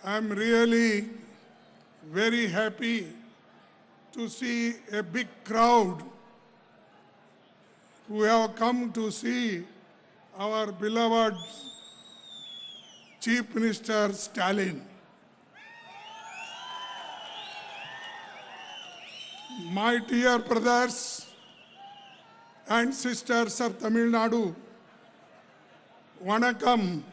I'm really very happy to see a big crowd who have come to see our beloved Chief Minister Stalin. My dear brothers and sisters of Tamil Nadu, Vanakkam.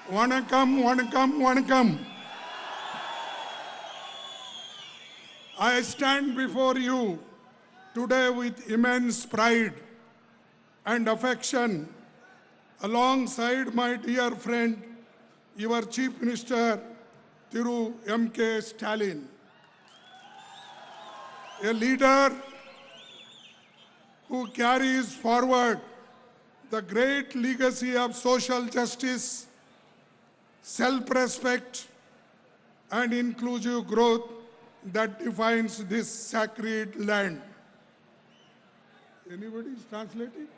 Vanakkam, vanakkam, vanakkam. I stand before you today with immense pride and affection alongside my dear friend, your Chief Minister, Thiru M.K. Stalin. A leader who carries forward the great legacy of social justice, self-respect, and inclusive growth that defines this sacred land. Anybody is translating?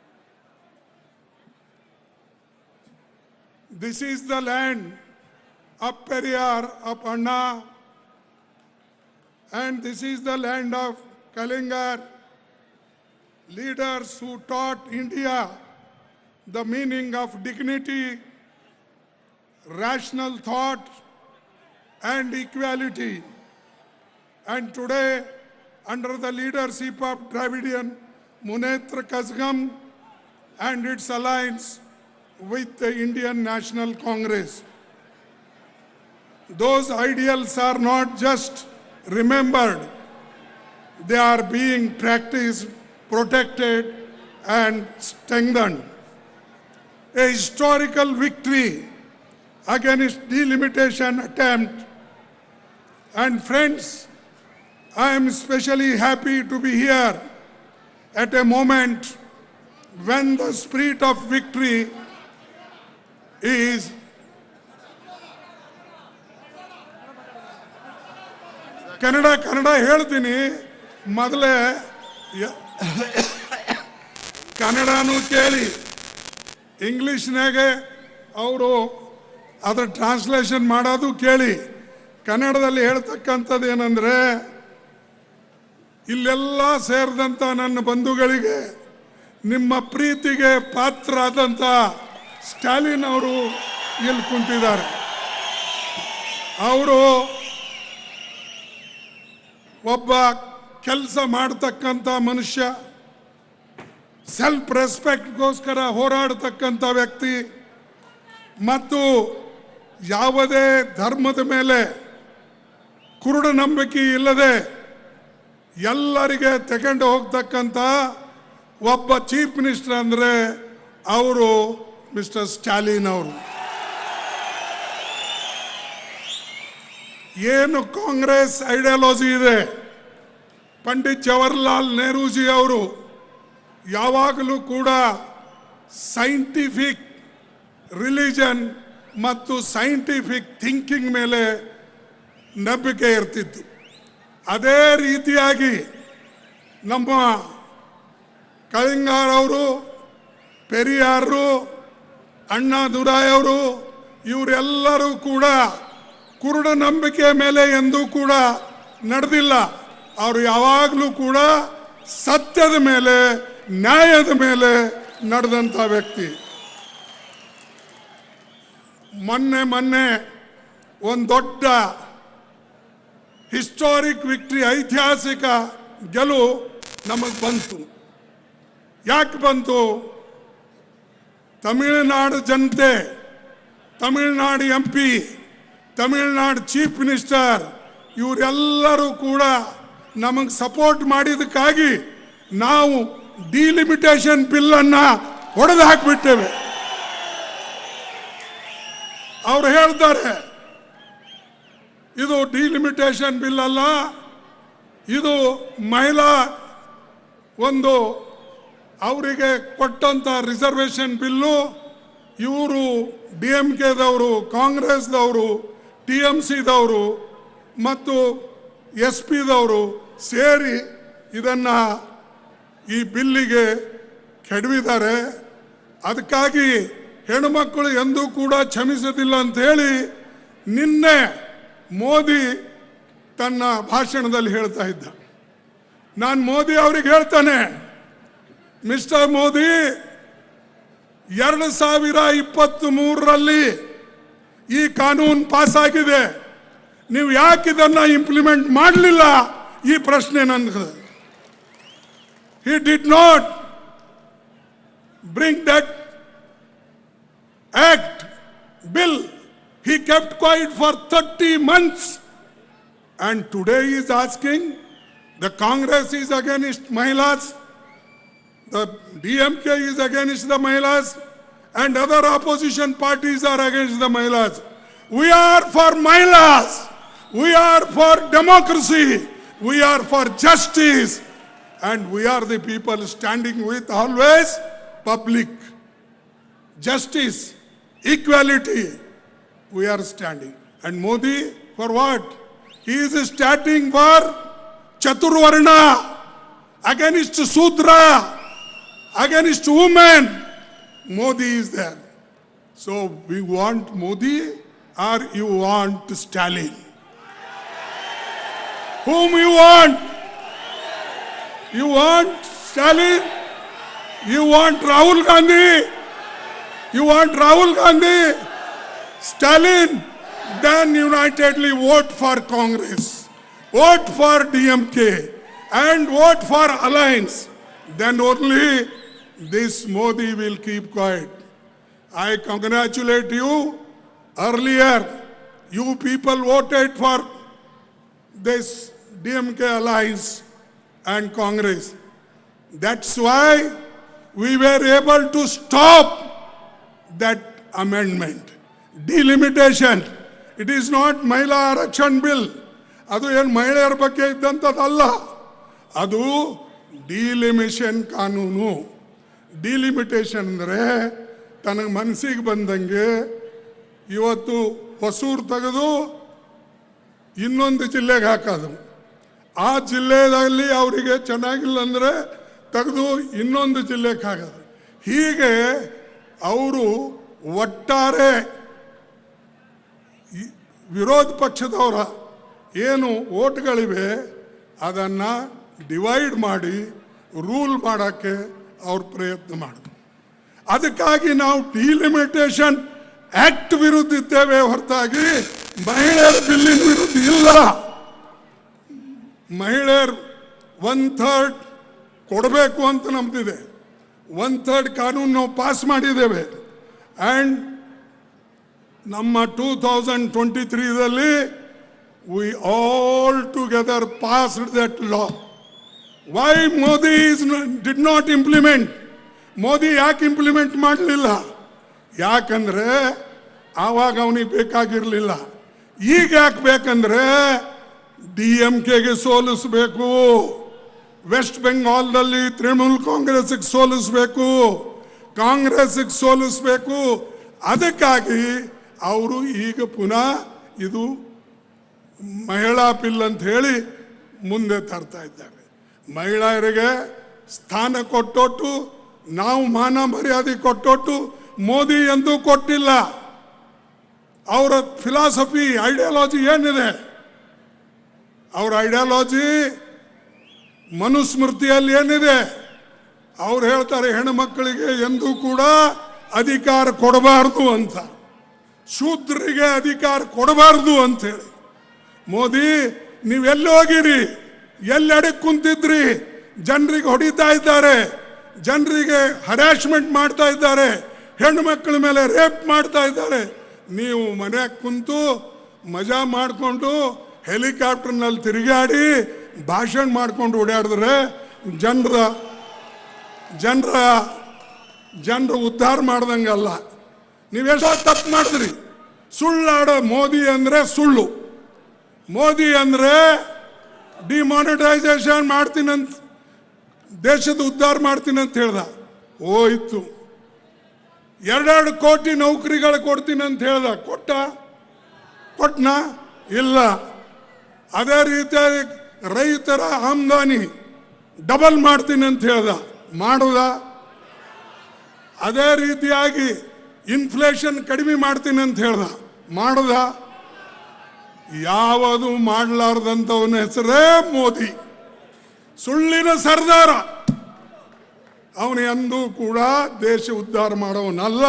This is the land of Periyar, of Anna, and this is the land of Kalingar, leaders who taught India the meaning of dignity, rational thought, and equality. And today, under the leadership of Dravidian Munnetra Kazhagam and its alliance with the Indian National Congress, those ideals are not just remembered, they are being practiced, protected, and strengthened. A historical victory against delimitation attempt. And friends, I am especially happy to be here at a moment when the spirit of victory is Kannada ಹೇಳ್ತೀನಿ ಮೊದಲೇ ಕನ್ನಡನೂ ಕೇಳಿ ಇಂಗ್ಲಿಷ್ನಾಗೆ ಅವರು ಅದರ translation ಮಾಡೋದು ಕೇಳಿ ಕನ್ನಡದಲ್ಲಿ ಹೇಳ್ತಕ್ಕಂಥದ್ದು ಏನಂದರೆ ಇಲ್ಲೆಲ್ಲ ಸೇರಿದಂಥ ನನ್ನ ಬಂಧುಗಳಿಗೆ ನಿಮ್ಮ ಪ್ರೀತಿಗೆ ಪಾತ್ರರಾದಂಥ ಸ್ಟಾಲಿನ್ ಅವರು ಇಲ್ಲಿ ಕುಂತಿದ್ದಾರೆ. ಅವರು ಒಬ್ಬ ಕೆಲಸ ಮಾಡ್ತಕ್ಕಂಥ ಮನುಷ್ಯ, ಸೆಲ್ಫ್ ರೆಸ್ಪೆಕ್ಟ್ಗೋಸ್ಕರ ಹೋರಾಡತಕ್ಕಂಥ ವ್ಯಕ್ತಿ ಮತ್ತು ಯಾವುದೇ ಧರ್ಮದ ಮೇಲೆ ಕುರುಡ ನಂಬಿಕೆ ಇಲ್ಲದೆ ಎಲ್ಲರಿಗೆ ತಗೊಂಡು ಹೋಗ್ತಕ್ಕಂಥ ಒಬ್ಬ ಚೀಫ್ ಮಿನಿಸ್ಟರ್ ಅಂದರೆ ಅವರು ಮಿಸ್ಟರ್ ಸ್ಟಾಲಿನ್ ಅವರು. ಏನು ಕಾಂಗ್ರೆಸ್ ಐಡಿಯಾಲಜಿ ಇದೆ, ಪಂಡಿತ್ ಜವಾಹರ್ಲಾಲ್ ನೆಹರೂಜಿ ಅವರು ಯಾವಾಗಲೂ ಕೂಡ ಸೈಂಟಿಫಿಕ್ ರಿಲಿಜನ್ ಮತ್ತು ಸೈಂಟಿಫಿಕ್ ಥಿಂಕಿಂಗ್ ಮೇಲೆ ನಂಬಿಕೆ ಇರ್ತಿತ್ತು. ಅದೇ ರೀತಿಯಾಗಿ ನಮ್ಮ ಕಲಿಂಗಾರ್ ಅವರು, ಪೆರಿಯಾರು, ಅಣ್ಣಾದುರೈ ಅವರು, ಇವರೆಲ್ಲರೂ ಕೂಡ ಕುರುಡ ನಂಬಿಕೆ ಮೇಲೆ ಎಂದೂ ಕೂಡ ನಡೆದಿಲ್ಲ. ಅವರು ಯಾವಾಗಲೂ ಕೂಡ ಸತ್ಯದ ಮೇಲೆ, ನ್ಯಾಯದ ಮೇಲೆ ನಡೆದಂಥ ವ್ಯಕ್ತಿ. ಮೊನ್ನೆ ಒಂದು ದೊಡ್ಡ ಹಿಸ್ಟಾರಿಕ್ ವಿಕ್ಟ್ರಿ, ಐತಿಹಾಸಿಕ ಗೆಲುವು ನಮಗೆ ಬಂತು. ಯಾಕೆ ಬಂತು? ತಮಿಳುನಾಡು ಜನತೆ, Tamil Nadu MP, Tamil Nadu chief minister ಇವರೆಲ್ಲರೂ ಕೂಡ ನಮಗೆ ಸಪೋರ್ಟ್ ಮಾಡಿದ್ದಕ್ಕಾಗಿ ನಾವು ಡಿಲಿಮಿಟೇಷನ್ ಬಿಲ್ಲನ್ನು ಹೊಡೆದು ಹಾಕಿಬಿಟ್ಟೇವೆ. ಅವರು ಹೇಳ್ತಾರೆ ಇದು ಡಿಲಿಮಿಟೇಷನ್ ಬಿಲ್ ಅಲ್ಲ, ಇದು ಮಹಿಳಾ ಒಂದು ಅವರಿಗೆ ಕೊಟ್ಟಂತ ರಿಸರ್ವೇಷನ್ ಬಿಲ್ಲು. ಇವರು DMKದವರು, ಕಾಂಗ್ರೆಸ್ದವರು, TMCದವರು ಮತ್ತು SP ದವರು ಸೇರಿ ಇದನ್ನು ಈ ಬಿಲ್ಲಿಗೆ ಕೆಡವಿದ್ದಾರೆ. ಅದಕ್ಕಾಗಿ ಹೆಣ್ಣುಮಕ್ಕಳು ಎಂದೂ ಕೂಡ ಕ್ಷಮಿಸೋದಿಲ್ಲ ಅಂತ ಹೇಳಿ ನಿನ್ನೆ ಮೋದಿ ತನ್ನ ಭಾಷಣದಲ್ಲಿ ಹೇಳ್ತಾ ಇದ್ದ. ನಾನು ಮೋದಿ ಅವರಿಗೆ ಹೇಳ್ತಾನೆ, ಮಿಸ್ಟರ್ ಮೋದಿ, 2023ರಲ್ಲಿ ಈ ಕಾನೂನು ಪಾಸ್ ಆಗಿದೆ, ನೀವು ಯಾಕೆ ಇದನ್ನ ಇಂಪ್ಲಿಮೆಂಟ್ ಮಾಡಲಿಲ್ಲ? ಈ ಪ್ರಶ್ನೆ ನನಗೆ. He did not bring that act, bill. He kept quiet for 30 months. And today he is asking, the Congress is against Mahilas, the DMK is against the Mahilas, and other opposition parties are against the Mahilas. We are for Mahilas. We are for democracy. We are for justice. And we are the people standing with always public. Justice, equality, we are standing. And Modi, for what? He is standing for Chaturvarna, against Sudra, against women. Modi is there. So we want Modi or you want Stalin? Whom you want? You want Stalin? You want Rahul Gandhi? You want Rahul Gandhi? Stalin? Then unitedly vote for Congress, vote for DMK, and vote for alliance. Then only this Modi will keep quiet. I congratulate you. Earlier, you people voted for this DMK alliance and Congress. That's why we were able to stop that amendment. Delimitation. It is not Mahila Arakshan bill. ಅದು ಏನು ಮಹಿಳೆಯರ ಬಗ್ಗೆ ಇದ್ದಂಥದ್ದಲ್ಲ, ಅದು delimitation ಕಾನೂನು. Delimitation ಅಂದರೆ ತನಗೆ ಮನಸ್ಸಿಗೆ ಬಂದಂಗೆ ಇವತ್ತು ಹೊಸೂರು ತೆಗೆದು ಇನ್ನೊಂದು ಜಿಲ್ಲೆಗೆ ಹಾಕೋದು, ಆ ಜಿಲ್ಲೆಯಲ್ಲಿ ಅವರಿಗೆ ಚೆನ್ನಾಗಿಲ್ಲ ಅಂದರೆ ತೆಗೆದು ಇನ್ನೊಂದು ಜಿಲ್ಲೆಗೆ ಹಾಕೋದು. ಹೀಗೆ ಅವರು ಒಟ್ಟಾರೆ ವಿರೋಧ ಪಕ್ಷದವರ ಏನು ಓಟ್ಗಳಿವೆ ಅದನ್ನು ಡಿವೈಡ್ ಮಾಡಿ ರೂಲ್ ಮಾಡೋಕ್ಕೆ ಅವ್ರು ಪ್ರಯತ್ನ ಮಾಡಿದ್ರು. ಅದಕ್ಕಾಗಿ ನಾವು ಡಿಲಿಮಿಟೇಷನ್ ಆಕ್ಟ್ ವಿರುದ್ಧ ಇದ್ದೇವೆ ಹೊರತಾಗಿ ಮಹಿಳೆಯರ ಬಿಲ್ಲಿನ ವಿರುದ್ಧ ಇಲ್ಲ. ಮಹಿಳೆಯರು 1/3 ಕೊಡಬೇಕು ಅಂತ ನಮ್ದಿದೆ. 1/3 ಕಾನೂನು ನಾವು ಪಾಸ್ ಮಾಡಿದ್ದೇವೆ. ಆ್ಯಂಡ್ ನಮ್ಮ 2023ದಲ್ಲಿ we all together passed that law. Why Modi did not implement? Modi ಯಾಕೆ ಇಂಪ್ಲಿಮೆಂಟ್ ಮಾಡಲಿಲ್ಲ? ಯಾಕಂದ್ರೆ ಆವಾಗ ಅವನಿಗೆ ಬೇಕಾಗಿರಲಿಲ್ಲ. ಈಗ ಯಾಕೆ ಬೇಕಂದ್ರೆ DMKಗೆ ಸೋಲಿಸಬೇಕು, ವೆಸ್ಟ್ ಬೆಂಗಾಲ್ದಲ್ಲಿ ತೃಣಮೂಲ್ ಕಾಂಗ್ರೆಸ್ಗೆ ಸೋಲಿಸಬೇಕು, ಕಾಂಗ್ರೆಸ್ಗೆ ಸೋಲಿಸಬೇಕು. ಅದಕ್ಕಾಗಿ ಅವರು ಈಗ ಪುನಃ ಇದು ಮಹಿಳಾ ಬಿಲ್ ಅಂತ ಹೇಳಿ ಮುಂದೆ ತರ್ತಾ ಇದ್ದಾರೆ. ಮಹಿಳೆಯರಿಗೆ ಸ್ಥಾನ ಕೊಟ್ಟೊಟ್ಟು, ನಾವು ಮಾನ ಮರ್ಯಾದೆ ಕೊಟ್ಟೊಟ್ಟು ಮೋದಿ ಎಂದೂ ಕೊಟ್ಟಿಲ್ಲ. ಅವರ ಫಿಲಾಸಫಿ, ಐಡಿಯಾಲಜಿ ಏನಿದೆ? ಅವರ ಐಡಿಯಾಲಜಿ ಮನುಸ್ಮೃತಿಯಲ್ಲಿ ಏನಿದೆ? ಅವ್ರು ಹೇಳ್ತಾರೆ ಹೆಣ್ಣುಮಕ್ಕಳಿಗೆ ಎಂದೂ ಕೂಡ ಅಧಿಕಾರ ಕೊಡಬಾರ್ದು ಅಂತ, ಶೂದ್ರರಿಗೆ ಅಧಿಕಾರ ಕೊಡಬಾರ್ದು ಅಂತೇಳಿ. ಮೋದಿ ನೀವೆಲ್ಲಿ ಹೋಗಿರಿ? ಎಲ್ಲೆಡೆ ಕುಂತಿದ್ರಿ? ಜನರಿಗೆ ಹೊಡಿತಾ ಇದ್ದಾರೆ, ಜನರಿಗೆ ಹರಾಸ್ಮೆಂಟ್ ಮಾಡ್ತಾ ಇದ್ದಾರೆ, ಹೆಣ್ಣು ಮಕ್ಕಳ ಮೇಲೆ ರೇಪ್ ಮಾಡ್ತಾ ಇದ್ದಾರೆ. ನೀವು ಮನೆಯಾಗ ಕುಂತು ಮಜಾ ಮಾಡಿಕೊಂಡು ಹೆಲಿಕಾಪ್ಟರ್ನಲ್ಲಿ ತಿರುಗಾಡಿ ಭಾಷಣ ಮಾಡ್ಕೊಂಡು ಓಡಾಡಿದ್ರೆ ಜನರ ಉದ್ಧಾರ ಮಾಡ್ದಂಗಲ್ಲ. ನೀವೆಷ್ಟೋ ತಪ್ಪು ಮಾಡಿದ್ರಿ. ಸುಳ್ಳಾಡೋ ಮೋದಿ ಅಂದರೆ ಸುಳ್ಳು. ಮೋದಿ ಅಂದರೆ ಡಿಮಾನಿಟೈಸೇಷನ್ ಮಾಡ್ತೀನಂತ, ದೇಶದ ಉದ್ಧಾರ ಮಾಡ್ತೀನಂತ ಹೇಳ್ದ, ಹೋಯ್ತು. 2 ಕೋಟಿ ನೌಕರಿಗಳು ಕೊಡ್ತೀನಂತ ಹೇಳ್ದ, ಕೊಟ್ಟನ? ಇಲ್ಲ. ಅದೇ ರೀತಿಯಾಗಿ ರೈತರ ಆಮದಾನಿ ಡಬಲ್ ಮಾಡ್ತೀನಿ ಅಂತ ಹೇಳ್ದ, ಮಾಡುದ? ಅದೇ ರೀತಿಯಾಗಿ ಇನ್ಫ್ಲೇಷನ್ ಕಡಿಮೆ ಮಾಡ್ತೀನಿ ಅಂತ ಹೇಳ್ದ, ಮಾಡ್ದ? ಯಾವುದು ಮಾಡಲಾರ್ದಂಥವನ ಹೆಸರೇ ಮೋದಿ, ಸುಳ್ಳಿನ ಸರ್ದಾರ. ಅವನು ಎಂದೂ ಕೂಡ ದೇಶ ಉದ್ಧಾರ ಮಾಡೋವನಲ್ಲ.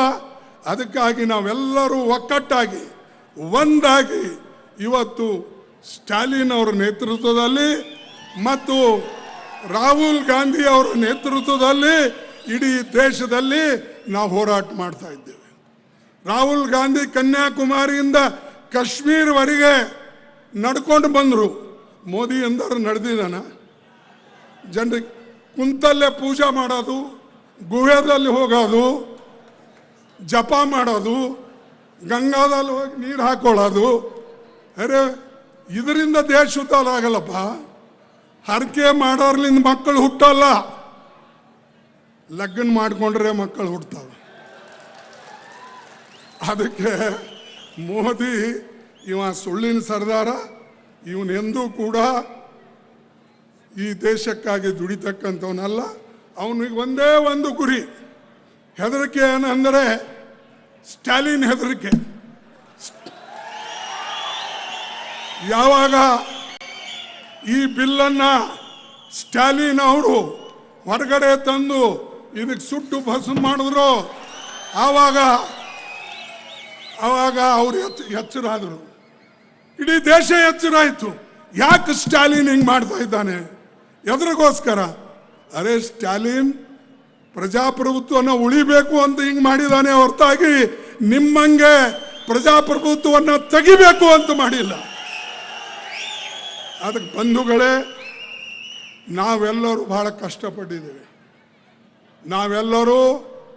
ಅದಕ್ಕಾಗಿ ನಾವೆಲ್ಲರೂ ಒಕ್ಕಟ್ಟಾಗಿ ಒಂದಾಗಿ ಇವತ್ತು ಸ್ಟಾಲಿನ್ ಅವರ ನೇತೃತ್ವದಲ್ಲಿ ಮತ್ತು ರಾಹುಲ್ ಗಾಂಧಿ ಅವರ ನೇತೃತ್ವದಲ್ಲಿ ಇಡೀ ದೇಶದಲ್ಲಿ ನಾವು ಹೋರಾಟ ಮಾಡ್ತಾ ಇದ್ದೇವೆ. ರಾಹುಲ್ ಗಾಂಧಿ ಕನ್ಯಾಕುಮಾರಿಯಿಂದ ಕಾಶ್ಮೀರವರೆಗೆ ನಡ್ಕೊಂಡು ಬಂದರು. ಮೋದಿ ಎಂದರು ನಡೆದಿದ್ದಾನ? ಜನರಿಗೆ ಕುಂತಲ್ಲೇ ಪೂಜೆ ಮಾಡೋದು, ಗುಹೆದಲ್ಲಿ ಹೋಗೋದು, ಜಪ ಮಾಡೋದು, ಗಂಗಾದಲ್ಲಿ ಹೋಗಿ ನೀರು ಹಾಕೊಳ್ಳೋದು. ಅರೆ, ಇದರಿಂದ ದೇಶ ಉದ್ಧಾರ ಆಗಲ್ಲಪ್ಪ. ಹರಕೆ ಮಾಡೋರ್ಲಿಂದ ಮಕ್ಕಳು ಹುಟ್ಟಲ್ಲ, ಲಗ್ನ ಮಾಡಿಕೊಂಡ್ರೆ ಮಕ್ಕಳು ಹುಟ್ಟುತ್ತವೆ. ಅದಕ್ಕೆ ಮೋದಿ ಇವ ಸುಳ್ಳಿನ ಸರ್ದಾರ. ಇವನೆಂದೂ ಕೂಡ ಈ ದೇಶಕ್ಕಾಗಿ ದುಡಿತಕ್ಕಂಥವನಲ್ಲ. ಅವನಿಗೆ ಒಂದೇ ಒಂದು ಗುರಿ, ಹೆದರಿಕೆ ಏನಂದರೆ ಸ್ಟಾಲಿನ್ ಹೆದರಿಕೆ. ಯಾವಾಗ ಈ ಬಿಲ್ಲನ್ನು ಸ್ಟಾಲಿನ್ ಅವರು ಹೊರಗಡೆ ತಂದು ಇದಕ್ಕೆ ಸುಟ್ಟು ಭಸ್ಮ ಮಾಡಿದ್ರು, ಆವಾಗ ಅವರು ಎಚ್ಚರ ಆದರು. ಇಡೀ ದೇಶ ಎಚ್ಚರ ಆಯಿತು. ಯಾಕೆ ಸ್ಟಾಲಿನ್ ಹಿಂಗೆ ಮಾಡ್ತಾ ಇದ್ದಾನೆ? ಎದ್ರಿಗೋಸ್ಕರ? ಅರೆ, ಸ್ಟಾಲಿನ್ ಪ್ರಜಾಪ್ರಭುತ್ವವನ್ನು ಉಳಿಬೇಕು ಅಂತ ಹಿಂಗೆ ಮಾಡಿದ್ದಾನೆ ಹೊರತಾಗಿ ನಿಮ್ಮಂಗೆ ಪ್ರಜಾಪ್ರಭುತ್ವವನ್ನು ತೆಗಿಬೇಕು ಅಂತ ಮಾಡಿಲ್ಲ. ಅದಕ್ಕೆ ಬಂಧುಗಳೇ, ನಾವೆಲ್ಲರೂ ಬಹಳ ಕಷ್ಟಪಟ್ಟಿದ್ದೇವೆ. ನಾವೆಲ್ಲರೂ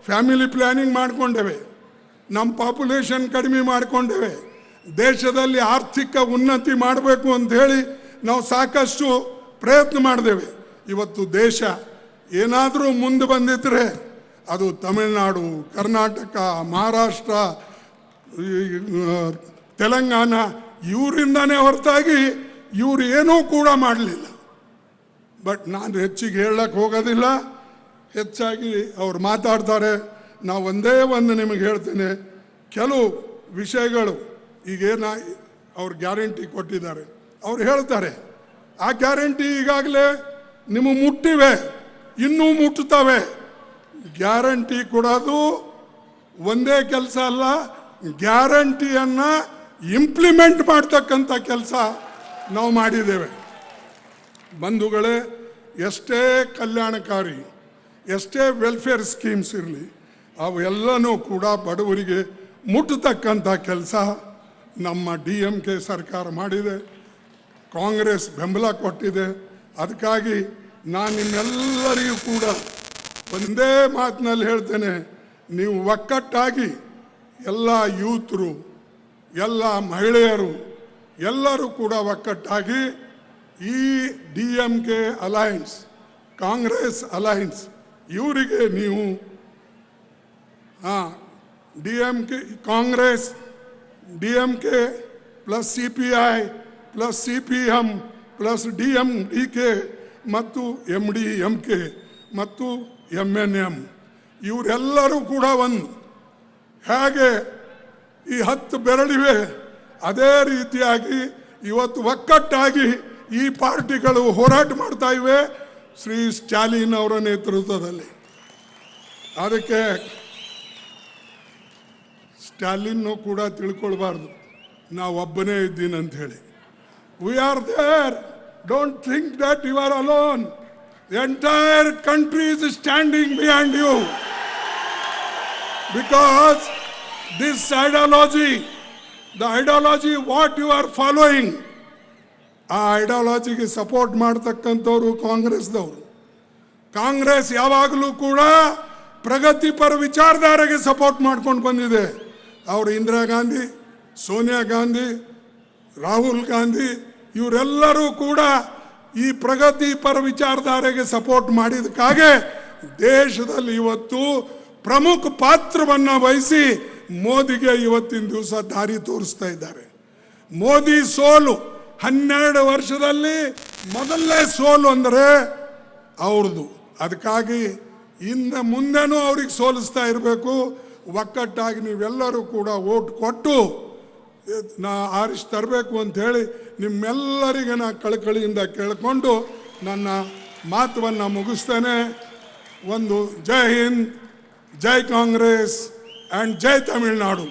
ಫ್ಯಾಮಿಲಿ ಪ್ಲ್ಯಾನಿಂಗ್ ಮಾಡಿಕೊಂಡೇವೆ, ನಮ್ಮ ಪಾಪ್ಯುಲೇಷನ್ ಕಡಿಮೆ ಮಾಡಿಕೊಂಡೇವೆ, ದೇಶದಲ್ಲಿ ಆರ್ಥಿಕ ಉನ್ನತಿ ಮಾಡಬೇಕು ಅಂತ ಹೇಳಿ ನಾವು ಸಾಕಷ್ಟು ಪ್ರಯತ್ನ ಮಾಡಿದ್ದೇವೆ. ಇವತ್ತು ದೇಶ ಏನಾದರೂ ಮುಂದೆ ಬಂದಿದ್ದರೆ ಅದು ತಮಿಳುನಾಡು, ಕರ್ನಾಟಕ, ಮಹಾರಾಷ್ಟ್ರ, ತೆಲಂಗಾಣ ಇವರಿಂದನೇ ಹೊರತಾಗಿ ಇವರು ಏನೂ ಕೂಡ ಮಾಡಲಿಲ್ಲ. ಬಟ್ ನಾನು ಹೆಚ್ಚಿಗೆ ಹೇಳಕ್ಕೆ ಹೋಗೋದಿಲ್ಲ, ಹೆಚ್ಚಾಗಿ ಅವ್ರು ಮಾತಾಡ್ತಾರೆ. ನಾವು ಒಂದೇ ಒಂದು ನಿಮಗೆ ಹೇಳ್ತೇನೆ, ಕೆಲವು ವಿಷಯಗಳು ಈಗೇನ ಅವ್ರು ಗ್ಯಾರಂಟಿ ಕೊಟ್ಟಿದ್ದಾರೆ, ಅವ್ರು ಹೇಳ್ತಾರೆ ಆ ಗ್ಯಾರಂಟಿ ಈಗಾಗಲೇ ನಿಮಗೆ ಮುಟ್ಟಿವೆ, ಇನ್ನೂ ಮುಟ್ಟುತ್ತವೆ. ಗ್ಯಾರಂಟಿ ಕೊಡೋದು ಒಂದೇ ಕೆಲಸ ಅಲ್ಲ, ಗ್ಯಾರಂಟಿಯನ್ನು ಇಂಪ್ಲಿಮೆಂಟ್ ಮಾಡ್ತಕ್ಕಂಥ ಕೆಲಸ ನಾವು ಮಾಡಿದ್ದೇವೆ. ಬಂಧುಗಳೇ, ಎಷ್ಟೇ ಕಲ್ಯಾಣಕಾರಿ, ಎಷ್ಟೇ ವೆಲ್ಫೇರ್ ಸ್ಕೀಮ್ಸ್ ಇರಲಿ, ಅವೆಲ್ಲನೂ ಕೂಡ ಬಡವರಿಗೆ ಮುಟ್ಟತಕ್ಕಂಥ ಕೆಲಸ ನಮ್ಮ DMK ಸರ್ಕಾರ ಮಾಡಿದೆ, ಕಾಂಗ್ರೆಸ್ ಬೆಂಬಲ ಕೊಟ್ಟಿದೆ. ಅದಕ್ಕಾಗಿ ನಾನು ನಿಮ್ಮೆಲ್ಲರಿಗೂ ಕೂಡ ಒಂದೇ ಮಾತಿನಲ್ಲಿ ಹೇಳ್ತೇನೆ, ನೀವು ಒಕ್ಕಟ್ಟಾಗಿ ಎಲ್ಲ ಯೂತ್ರು, ಎಲ್ಲ ಮಹಿಳೆಯರು ಎಲ್ಲರೂ ಕೂಡ ಒಕ್ಕಟ್ಟಾಗಿ ಈ DMK ಅಲೈನ್ಸ್, ಕಾಂಗ್ರೆಸ್ ಅಲೈನ್ಸ್ ಇವರಿಗೆ ನೀವು DMK Congress, DMK plus CPI plus CPM plus DMDK ಮತ್ತು MDMK ಮತ್ತು MNM ಇವರೆಲ್ಲರೂ ಕೂಡ ಒಂದು. ಹೇಗೆ ಈ 10 ಬೆರಳಿವೆ, ಅದೇ ರೀತಿಯಾಗಿ ಇವತ್ತು ಒಕ್ಕಟ್ಟಾಗಿ ಈ ಪಾರ್ಟಿಗಳು ಹೋರಾಟ ಮಾಡ್ತಾ ಇವೆ ಶ್ರೀ ಸ್ಟಾಲಿನ್ ಅವರ ನೇತೃತ್ವದಲ್ಲಿ. ಅದಕ್ಕೆ ಸ್ಟಾಲಿನ್ನು ಕೂಡ ತಿಳ್ಕೊಳ್ಬಾರ್ದು ನಾವು ಒಬ್ಬನೇ ಇದ್ದೀನಿ ಅಂತ ಹೇಳಿ. We are there, don't think that you are alone. The entire country is standing behind you, because this ideology, the ideology what you are following, ಆ ಐಡಿಯಾಲಜಿಗೆ ಸಪೋರ್ಟ್ ಮಾಡ್ತಕ್ಕಂಥವ್ರು ಕಾಂಗ್ರೆಸ್ದವರು. ಕಾಂಗ್ರೆಸ್ ಯಾವಾಗಲೂ ಕೂಡ ಪ್ರಗತಿಪರ ವಿಚಾರಧಾರೆಗೆ ಸಪೋರ್ಟ್ ಮಾಡ್ಕೊಂಡು ಬಂದಿದೆ. ಅವರು ಇಂದಿರಾ ಗಾಂಧಿ, ಸೋನಿಯಾ ಗಾಂಧಿ, ರಾಹುಲ್ ಗಾಂಧಿ ಇವರೆಲ್ಲರೂ ಕೂಡ ಈ ಪ್ರಗತಿಪರ ವಿಚಾರಧಾರೆಗೆ ಸಪೋರ್ಟ್ ಮಾಡಿದಕ್ಕಾಗೆ ದೇಶದಲ್ಲಿ ಇವತ್ತು ಪ್ರಮುಖ ಪಾತ್ರವನ್ನು ವಹಿಸಿ ಮೋದಿಗೆ ಇವತ್ತಿನ ದಿವಸ ದಾರಿ ತೋರಿಸ್ತಾ ಇದ್ದಾರೆ. ಮೋದಿ ಸೋಲು 12 ವರ್ಷದಲ್ಲಿ ಮೊದಲನೇ ಸೋಲು ಅಂದರೆ ಅವ್ರದ್ದು. ಅದಕ್ಕಾಗಿ ಇನ್ನು ಮುಂದೆನೂ ಅವ್ರಿಗೆ ಸೋಲಿಸ್ತಾ ಇರಬೇಕು. ಒಕ್ಕಟ್ಟಾಗಿ ನೀವೆಲ್ಲರೂ ಕೂಡ ಓಟ್ ಕೊಟ್ಟು ನಾ ಆರಿಸಿ ತರಬೇಕು ಅಂತ ಹೇಳಿ ನಿಮ್ಮೆಲ್ಲರಿಗೆ ನಾ ಕಳಕಳಿಯಿಂದ ಕೇಳಿಕೊಂಡು ನನ್ನ ಮಾತನ್ನು ಮುಗಿಸ್ತೇನೆ. ಒಂದು ಜೈ ಹಿಂದ್, ಜೈ ಕಾಂಗ್ರೆಸ್ ಆ್ಯಂಡ್ ಜೈ ತಮಿಳುನಾಡು.